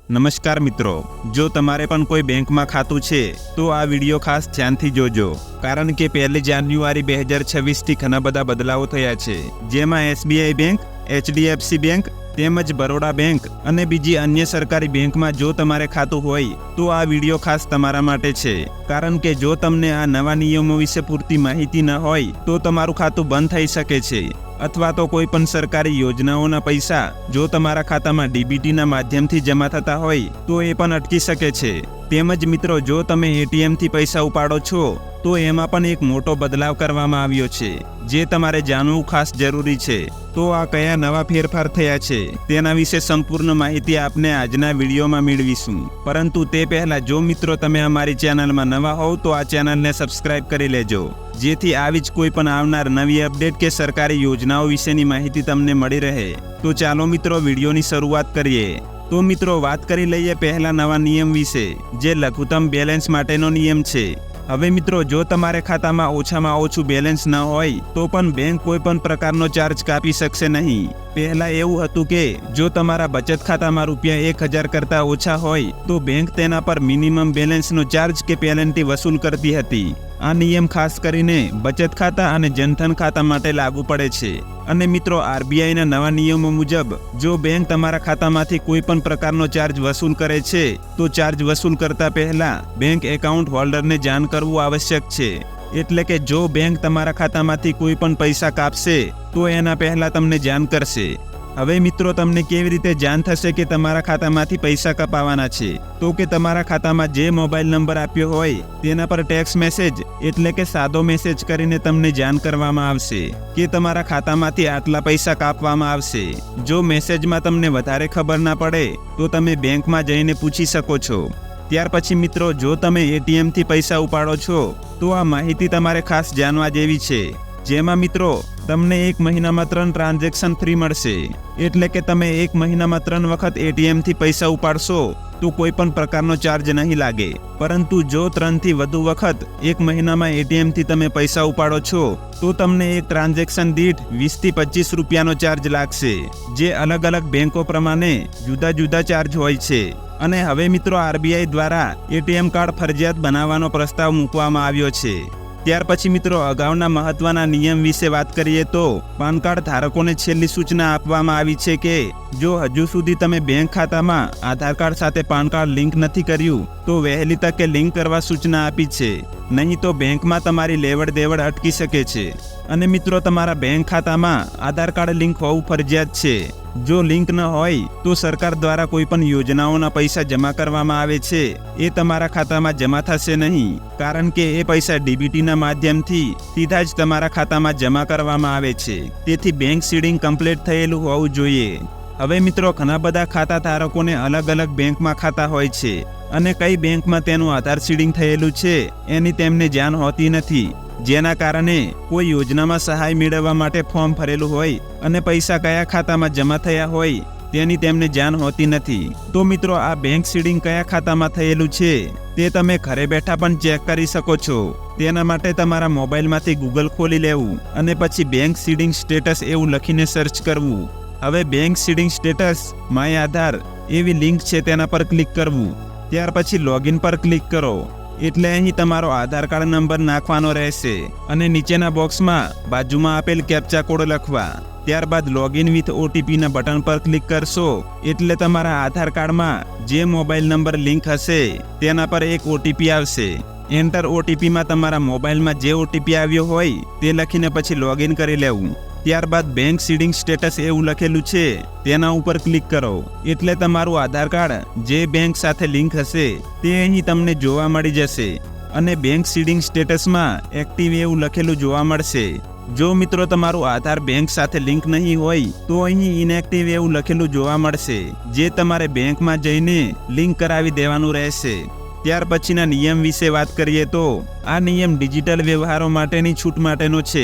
નમસ્કાર મિત્રો, જો તમારે પણ કોઈ બેંકમાં ખાતું છે તો આ વિડીયો ખાસ ધ્યાનથી જોજો, કારણ કે 1 જાન્યુઆરી 2026થી ઘણા બધા બદલાવો થયા છે, જેમાં SBI બેંક, HDFC બેંક તેમજ બરોડા બેંક અને બીજી અન્ય સરકારી બેંકમાં જો તમારે ખાતું હોય તો આ વિડીયો ખાસ તમારા માટે છે, કારણ કે જો તમને આ નવા નિયમો વિશે પૂરતી માહિતી ન હોય તો તમારું ખાતું બંધ થઈ શકે છે, અથવા તો કોઈ પણ સરકારી યોજનાઓના પૈસા જો તમારા ખાતામાં DBTના માધ્યમથી જમા થતા હોય તો એ પણ અટકી શકે છે। તેમજ મિત્રો, જો તમે ATMથી પૈસા ઉપાડો છો તો એમાં પણ એક મોટો બદલાવ કરવામાં આવ્યો છે, જે તમારે જાણવું ખાસ જરૂરી છે। તો આ કયા નવા ફેરફાર થયા છે તેના વિશે સંપૂર્ણ માહિતી આપને આજના વિડીયોમાં મેળવીશું, પરંતુ તે પહેલાં જો મિત્રો તમે અમારી ચેનલમાં નવા હોવ તો આ ચેનલને સબસ્ક્રાઇબ કરી લેજો, જેથી આવી જ કોઈ પણ આવનાર નવી અપડેટ કે સરકારી યોજનાઓ વિશેની માહિતી તમને મળી રહે। તો ચાલો મિત્રો, વિડીયોની શરૂઆત કરીએ। તો મિત્રો, વાત કરી લઈએ પહેલા નવા નિયમ વિશે, જે લઘુત્તમ બેલેન્સ માટેનો નિયમ છે। હવે મિત્રો, જો તમારે ખાતામાં ઓછામાં ઓછું બેલેન્સ ન હોય તો પણ બેંક કોઈ પણ પ્રકારનો ચાર્જ કાપી શકશે નહીં। પહેલા એવું હતું કે જો તમારા બચત ખાતામાં ₹1000 કરતાં ઓછા હોય તો બેંક તેના પર મિનિમમ બેલેન્સનો ચાર્જ કે પેનલ્ટી વસૂલ કરતી હતી। આ નિયમ ખાસ કરીને બચત ખાતા અને જનધન ખાતા માટે લાગુ પડે છે। અને મિત્રો, RBIના નવા નિયમો મુજબ જો બેંક તમારા ખાતામાંથી કોઈ પણ પ્રકારનો ચાર્જ વસૂલ કરે છે તો ચાર્જ વસૂલ કરતા પહેલા બેંક એકાઉન્ટ હોલ્ડરને જાણ કરવું આવશ્યક છે। એટલે કે જો બેંક તમારા ખાતામાંથી કોઈ પણ પૈસા કાપશે તો એના પહેલા તમને જાણ કરશે। હવે મિત્રો, તમને કેવી રીતે જાણ થશે કે તમારા ખાતામાંથી પૈસા કપાવાના છે? તો કે તમારા ખાતામાં જે મોબાઈલ નંબર આપ્યો હોય તેના પર ટેક્સ્ટ મેસેજ એટલે કે સાદો મેસેજ કરીને તમને જાણ કરવામાં આવશે કે તમારા ખાતામાંથી આટલા પૈસા કાપવામાં આવશે। જો મેસેજમાં તમને વધારે ખબર ના પડે તો તમે બેંકમાં જઈને પૂછી શકો છો। ત્યાર પછી મિત્રો, જો તમે ATMથી પૈસા ઉપાડો છો તો આ માહિતી તમારે ખાસ જાણવા જેવી છે, જેમાં મિત્રો તમને 1 મહિનામાં 3 ટ્રાન્ઝેક્શન ફ્રી મળશે। એટલે કે તમે 1 મહિનામાં 3 વખત ATMથી પૈસા ઉપાડશો તો કોઈ પણ પ્રકારનો ચાર્જ નહીં લાગે, પરંતુ જો 3થી વધુ વખત 1 મહિનામાં ATMથી તમે પૈસા ઉપાડો છો તો તમને એક ટ્રાન્ઝેક્શન દીઠ 20થી 25 રૂપિયાનો ચાર્જ લાગશે, જે અલગ અલગ બેંકો પ્રમાણે જુદા જુદા ચાર્જ હોય છે। અને હવે મિત્રો, RBI દ્વારા ATM કાર્ડ ફરજિયાત બનાવવાનો પ્રસ્તાવ મૂકવામાં આવ્યો છે। ત્યાર પછી મિત્રો, અગાઉના મહત્વના નિયમ વિશે વાત કરીએ તો પાન કાર્ડ ધારકોને છેલ્લી સૂચના આપવામાં આવી છે કે જો હજુ સુધી તમે બેંક ખાતામાં આધાર કાર્ડ સાથે પાન કાર્ડ લિંક નથી કર્યું તો વહેલી તકે લિંક કરવા સૂચના આપી છે, નહીં તો બેંકમાં તમારી લેવડ દેવડ અટકી શકે છે। અને મિત્રો, તમારા બેંક ખાતામાં આધાર કાર્ડ લિંક હોવું ફરજિયાત છે। જો લિંક ન હોય તો સરકાર દ્વારા કોઈ પણ યોજનાઓના પૈસા જમા કરવામાં આવે છે એ તમારા ખાતામાં જમા થશે નહીં, કારણ કે એ પૈસા DBTના માધ્યમથી સીધા જ તમારા ખાતામાં જમા કરવામાં આવે છે। તેથી બેંક સીડિંગ કમ્પ્લીટ થયેલું હોવું જોઈએ। હવે મિત્રો, ઘણા બધા ખાતા ધારકોને અલગ અલગ બેંકમાં ખાતા હોય છે અને કઈ બેંકમાં તેનું આધાર સીડિંગ થયેલું છે એની તેમને જાણ હોતી નથી, જેના કારણે કોઈ યોજનામાં સહાય મેળવવા માટે ફોર્મ ભરેલું હોય અને પૈસા કયા ખાતામાં જમા થયા હોય તેની તેમને જાણ હોતી નથી। તો મિત્રો, આ બેંક સીડિંગ કયા ખાતામાં થયેલું છે તે તમે ઘરે બેઠા પણ ચેક કરી શકો છો। તેના માટે તમારા મોબાઈલમાંથી ગૂગલ ખોલી લેવું અને પછી બેંક સીડિંગ સ્ટેટસ એવું લખીને સર્ચ કરવું। હવે બેંક સીડિંગ સ્ટેટસ માય આધાર એવી લિંક છે તેના પર ક્લિક કરવું। ત્યાર પછી લોગિન પર ક્લિક કરો, એટલે અહીં તમારો આધાર કાર્ડ નંબર નાખવાનો રહેશે અને નીચેના બોક્સમાં બાજુમાં આપેલ કેપ્ચા કોડ લખવા। ત્યારબાદ લોગિન વિથ OTPના બટન પર ક્લિક કરશો એટલે તમારા આધાર કાર્ડમાં જે મોબાઈલ નંબર લિંક હશે તેના પર એક OTP આવશે। એન્ટર OTPમાં તમારા મોબાઈલમાં જે OTP આવ્યો હોય તે લખીને પછી લોગિન કરી લેવું। ત્યારબાદ બેંક સીડિંગ સ્ટેટસ એવું લખેલું છે તેના ઉપર ક્લિક કરો, એટલે તમારું આધાર કાર્ડ જે બેંક સાથે લિંક હશે તે અહીં તમને જોવા મળી જશે અને બેંક સીડિંગ સ્ટેટસમાં એક્ટિવ એવું લખેલું જોવા મળશે। જો મિત્રો, તમારું આધાર બેંક સાથે લિંક નહીં હોય તો અહીં ઇનએક્ટિવ એવું લખેલું જોવા મળશે, જે તમારે બેંકમાં જઈને લિંક કરાવી દેવાનું રહેશે। ત્યાર પછીના નિયમ વિશે વાત કરીએ તો આ નિયમ ડિજિટલ વ્યવહારો માટેની છૂટ માટેનો છે,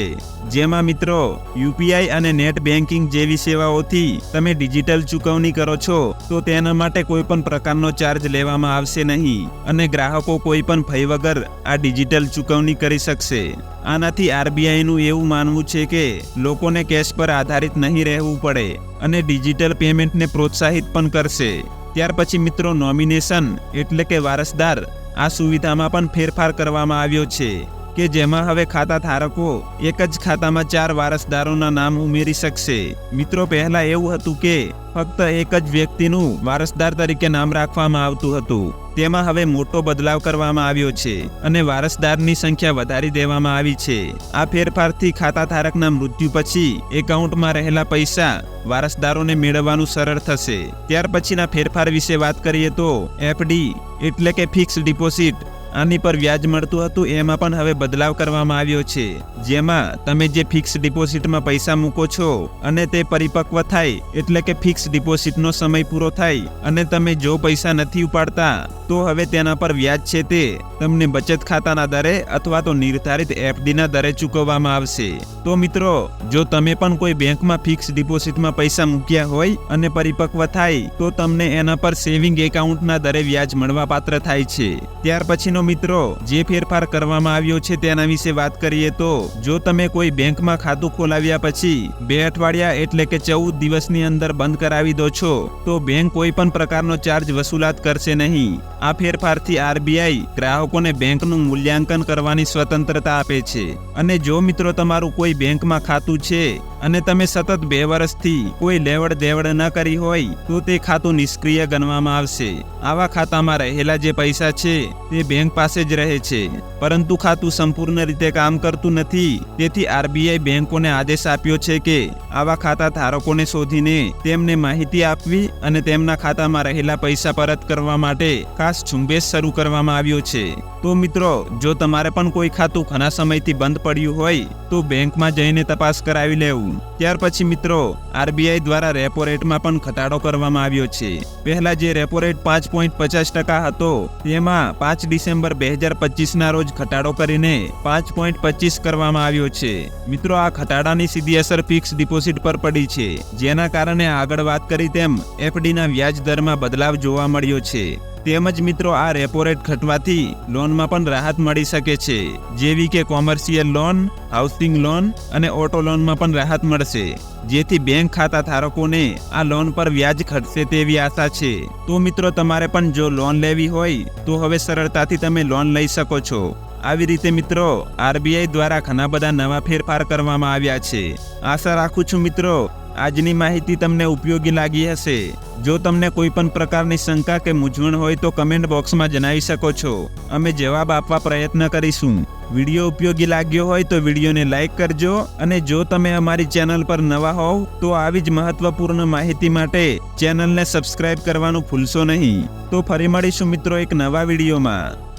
જેમાં મિત્રો UPI અને નેટ બેન્કિંગ જેવી સેવાઓથી તમે ડિજિટલ ચૂકવણી કરો છો તો તેના માટે કોઈ પણ પ્રકારનો ચાર્જ લેવામાં આવશે નહીં અને ગ્રાહકો કોઈ પણ ભય વગર આ ડિજિટલ ચૂકવણી કરી શકશે। આનાથી RBIનું એવું માનવું છે કે લોકોને કેશ પર આધારિત નહીં રહેવું પડે અને ડિજિટલ પેમેન્ટને પ્રોત્સાહિત પણ કરશે। ત્યાર પછી મિત્રો નોમિનેશન એટલે કે વારસદાર, આ સુવિધામાં પણ ફેરફાર કરવામાં આવ્યો છે કે જેમાં હવે ખાતા ધારકો એક જ ખાતામાં 4 વારસદારોના નામ ઉમેરી શકશે. મિત્રો પહેલા એવું હતું કે ફક્ત એક જ વ્યક્તિનું વારસદાર તરીકે નામ રાખવામાં આવતું હતું. તેમાં હવે મોટો બદલાવ કરવામાં આવ્યો છે અને વારસદારની સંખ્યા વધારી દેવામાં આવી છે. આ ફેરફારથી ખાતા ધારકના મૃત્યુ પછી એકાઉન્ટમાં રહેલા પૈસા વારસદારોને મેળવવાનું સરળ થશે. ત્યાર પછીના ફેરફાર વિશે વાત કરીએ તો એફડી એટલે કે ફિક્સ ડિપોઝિટ, આની પર વ્યાજ મળતું હતું એમાં પણ હવે બદલાવ કરવામાં આવ્યો છે, જેમાં તમે જે ફિક્સ ડિપોઝિટમાં પૈસા મૂકો છો અને તે પરિપક્વ થાય એટલે કે ફિક્સ ડિપોઝિટનો સમય પૂરો થાય અને તમે જો પૈસા નથી ઉપાડતા તો હવે તેના પર વ્યાજ છે તે તમને બચત ખાતાના દરે અથવા તો નિર્ધારિત એફડીના દરે ચૂકવવામાં આવશે. તો મિત્રો જો તમે પણ કોઈ બેંકમાં ફિક્સ ડિપોઝિટમાં પૈસા મૂક્યા હોય અને પરિપક્વ થાય તો તમને એના પર સેવિંગ એકાઉન્ટના દરે વ્યાજ મળવાપાત્ર થાય છે. ત્યાર પછીનો મિત્રો જે ફેરફાર કરવામાં આવ્યો છે તેના વિશે વાત કરીએ તો જો તમે કોઈ બેંકમાં ખાતું ખોલાવ્યા પછી 2 અઠવાડિયા એટલે કે 14 દિવસની અંદર બંધ કરાવી દો છો તો બેંક કોઈ પણ પ્રકારનો ચાર્જ વસૂલાત કરશે નહીં. આ ફેરફારથી આરબીઆઈ ગ્રાહકોને બેંકનું મૂલ્યાંકન કરવાની સ્વતંત્રતા આપે છે અને જો મિત્રો તમારું કોઈ બેંકમાં ખાતું છે અને તમે સતત 2 વર્ષથી કોઈ લેવડ દેવડ ન કરી હોય તો તે ખાતું નિષ્ક્રિય ગણવામાં આવશે. આવા ખાતામાં રહેલા જે પૈસા છે તે બેંક પાસે જ રહે છે, પરંતુ ખાતું સંપૂર્ણ રીતે કામ કરતું નથી. તેથી આરબીઆઈ બેંકોને આદેશ આપ્યો છે કે આવા ખાતા ધારકોને શોધીને તેમને માહિતી આપવી અને તેમના ખાતામાં રહેલા પૈસા પરત કરવા માટે ખાસ ઝુંબેશ શરૂ કરવામાં આવ્યો છે. તો મિત્રો જો તમારે પણ કોઈ ખાતું ઘણા સમયથી બંધ પડ્યું હોય તો બેંકમાં જઈને તપાસ કરાવી લેવું. ત્યાર પછી મિત્રો આરબીઆઈ દ્વારા રેપો રેટમાં પણ ઘટાડો કરવામાં આવ્યો છે. પહેલા જે રેપો રેટ 5.50% હતો તેમાં 5 ડિસેમ્બર 2025ના રોજ ઘટાડો કરીને 5.25 કરવામાં આવ્યો છે. મિત્રો આ ઘટાડાની સીધી અસર ફિક્સ ડિપોઝિટ પર પડી છે, જેના કારણે આગળ વાત કરી તેમ એફડીના વ્યાજ દરમાં બદલાવ જોવા મળ્યો છે. તેમજ મિત્રો આ રેપો રેટ ઘટવાથી લોનમાં પણ રાહત મળી શકે છે, જેવી કે કોમર્શિયલ લોન, હાઉસિંગ લોન અને ઓટો લોનમાં પણ રાહત મળશે, જેથી બેંક ખાતા ધારકોને આ લોન પર વ્યાજ ઘટશે તેવી આશા છે. તો મિત્રો તમારે પણ જો લોન લેવી હોય તો હવે સરળતાથી તમે લોન લઈ શકો છો. આવી રીતે મિત્રો આરબીઆઈ દ્વારા ઘણા બધા નવા ફેરફાર કરવામાં આવ્યા છે. આશા રાખું છું મિત્રો આજની માહિતી તમને ઉપયોગી લાગી હશે. જો તમને કોઈ પણ પ્રકારની શંકા કે મૂંઝવણ હોય તો કમેન્ટ બોક્સમાં જણાવી શકો છો. અમે જવાબ આપવા પ્રયત્ન કરીશું. વિડીયો ઉપયોગી લાગ્યો હોય તો વિડીયોને લાઈક કરજો અને જો તમે અમારી ચેનલ પર નવા હોવ તો આવી જ મહત્વપૂર્ણ માહિતી માટે ચેનલને સબસ્ક્રાઇબ કરવાનું ભૂલશો નહીં. તો ફરી મળીશું મિત્રો એક નવા વિડીયોમાં.